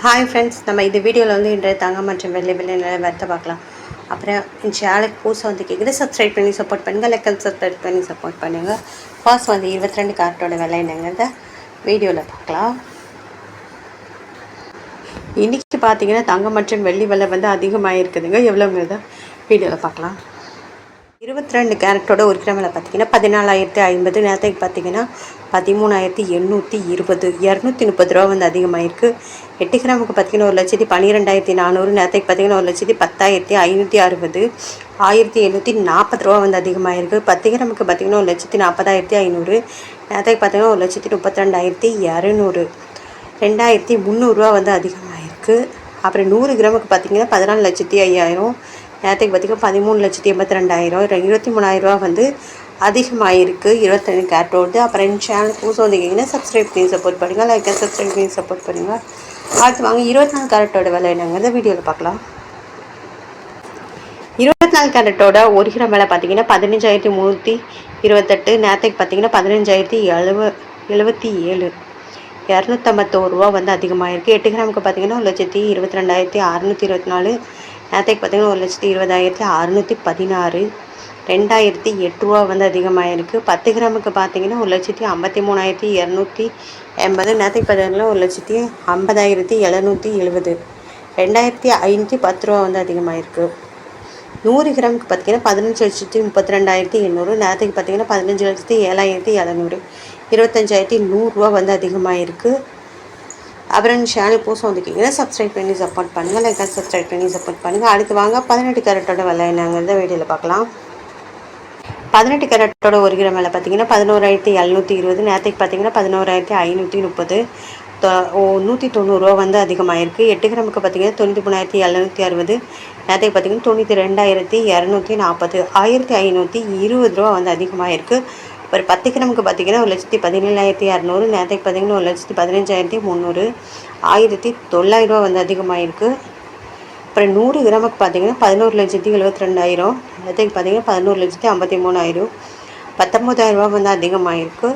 Hi friends, நம்ம இந்த வீடியோவில் வந்து இன்றைய தங்கம் மற்றும் வெள்ளி நிலவரத்தை பார்க்கலாம். அப்புறம் இந்த சேனலுக்கு புதுசாக வந்து கேட்குது, சப்ஸ்கிரைப் பண்ணி சப்போர்ட் பண்ணுங்கள். லைக் அண்ட் சப்ஸ்கிரைப் பண்ணி சப்போர்ட் பண்ணுங்கள். ஃபர்ஸ்ட் வந்து 22 கேரட்டோட விலை என்னங்கிறத வீடியோவில் பார்க்கலாம். இன்றைக்கி பார்த்தீங்கன்னா தங்கம் மற்றும் வெள்ளி விலை வந்து அதிகமாக இருக்குதுங்க. எவ்வளோங்கிறத வீடியோவில் பார்க்கலாம். 22 கேரட்டோட ஒரு கிராமில் பார்த்தீங்கன்னா 14,050. நேரத்துக்கு பார்த்தீங்கன்னா 13,820, 230 ரூபா வந்து அதிகமாகிருக்கு. 8 கிராமுக்கு பார்த்தீங்கன்னா 1,12,400. நேரத்துக்கு பார்த்தீங்கன்னா 1,10,560, 1,740 ரூபா வந்து அதிகமாகிருக்கு. 10 கிராமுக்கு பார்த்தீங்கன்னா 1,40,500. நேரத்துக்கு பார்த்தீங்கன்னா 1,32,200, 2,300 ரூபா வந்து அதிகமாகிருக்கு. அப்புறம் 100 கிராமுக்கு பார்த்தீங்கன்னா 14,05,000. நேரத்துக்கு பார்த்திங்கன்னா 13,82,000, 23,000 ரூபா வந்து அதிகமாகிருக்கு 22 கேரட்டோடு. அப்புறம் இந்த சேனல் புதுசாக வந்தீங்கன்னா சப்ஸ்கிரைப் பண்ணி சப்போர்ட் பண்ணுங்கள். லைக் அண்ட் சப்ஸ்கிரைப் பண்ணி சப்போர்ட் பண்ணுங்கள். அடுத்து வாங்க 24 கேரட்டோட விலை என்னங்கிறத வீடியோவில் பார்க்கலாம். 24 கேரட்டோட ஒரு கிராம் விலை பார்த்தீங்கன்னா 15,328. நேரத்துக்கு பார்த்தீங்கன்னா 15,077, 251 ரூபா வந்து அதிகமாகிருக்கு. 8 கிராமுக்கு பார்த்தீங்கன்னா 1,22,624. நேரத்துக்கு பார்த்தீங்கன்னா 1,20,616, 2,008 ரூபா வந்து அதிகமாகிருக்கு. 10 கிராமுக்கு பார்த்தீங்கன்னா 1,53,280. நேரத்துக்கு பார்த்தீங்கன்னா 1,50,770, 2,510 ரூபா வந்து அதிகமாகிருக்கு. 100 கிராமுக்கு பார்த்தீங்கன்னா 15,32,800. நேரத்துக்கு பார்த்தீங்கன்னா 15,07,700, 25,100 ரூபா வந்து அதிகமாகிருக்கு. அப்புறம் சேனல் புதுசாக வந்துக்கிங்கன்னா சப்ஸ்கிரைப் பண்ணி சப்போர்ட் பண்ணுங்கள். லைக் அண்ட் சப்ஸ்கிரைப் பண்ணி சப்போர்ட் பண்ணுங்கள். அடுத்து வாங்க 18 கேரட்டோட விலை என்னங்கிறத வீடியோவில் பார்க்கலாம். 18 கேரட்டோட ஒரு கிராம் விலை பார்த்தீங்கன்னா 11,720. நேரத்துக்கு பார்த்தீங்கன்னா 11,530, 190 ரூபா வந்து அதிகமாகிருக்கு. 8 கிராமுக்கு பார்த்தீங்கன்னா 93,760. நேரத்துக்கு பார்த்தீங்கன்னா 92,240, 1,520 ரூபா வந்து அதிகமாகிருக்கு. ஒரு 10 கிராமுக்கு பார்த்தீங்கன்னா 1,17,200. நேரத்துக்கு பார்த்தீங்கன்னா 1,15,300, 1,900 ரூபா வந்து அதிகமாகிருக்கு. அப்புறம் 100 கிராமுக்கு பார்த்தீங்கன்னா 11,72,000. நேரத்துக்கு பார்த்தீங்கன்னா 11,53,000, 19,000 ரூபா வந்து அதிகமாகிருக்கு.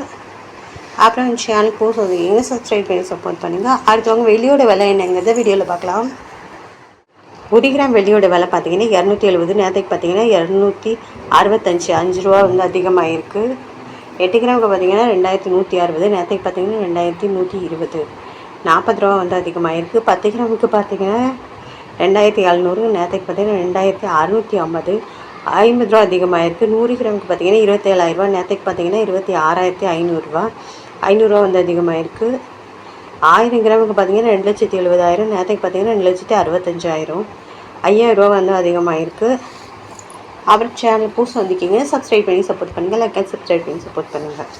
அப்புறம் சேனல் போஸ்ட் வந்து சப்ஸ்கிரைப் பண்ணி சப்போர்ட் பண்ணுங்கள். அடுத்தவங்க வெள்ளியோட விலை என்னங்கிறத வீடியோவில் பார்க்கலாம். 1 கிராம் வெள்ளியோட விலை பார்த்தீங்கன்னா 270. நேரத்துக்கு பார்த்தீங்கன்னா 265, 5 ரூபா வந்து அதிகமாகிருக்கு. 8 கிராமுக்கு பார்த்தீங்கன்னா 2,160. நேரத்துக்கு பார்த்தீங்கன்னா 2,120, 40 ரூபா வந்து அதிகமாகிருக்கு. 10 கிராமுக்கு பார்த்தீங்கன்னா 2,700. நேரத்துக்கு பார்த்தீங்கன்னா 2,650, 50 ரூபா அதிகமாகிருக்கு. 100 கிராமுக்கு பார்த்தீங்கன்னா 27,000 ரூபா. நேரத்துக்கு பார்த்தீங்கன்னா 26,500 ரூபா, 500 ரூபா வந்து அதிகமாகிருக்கு. 1000 கிராமுக்கு பார்த்தீங்கன்னா 2,70,000. நேரத்துக்கு பார்த்தீங்கன்னா 2,65,000, 5,000 ரூபா வந்து அதிகமாகிருக்கு. அப்புறம் சேனல் புதுசாக வந்துக்கிங்க சப்ஸ்கிரைப் பண்ணி சப்போர்ட் பண்ணுங்கள். லைக் அண்ட் சப்ஸ்கிரைப் பண்ணி சப்போர்ட் பண்ணுங்கள்.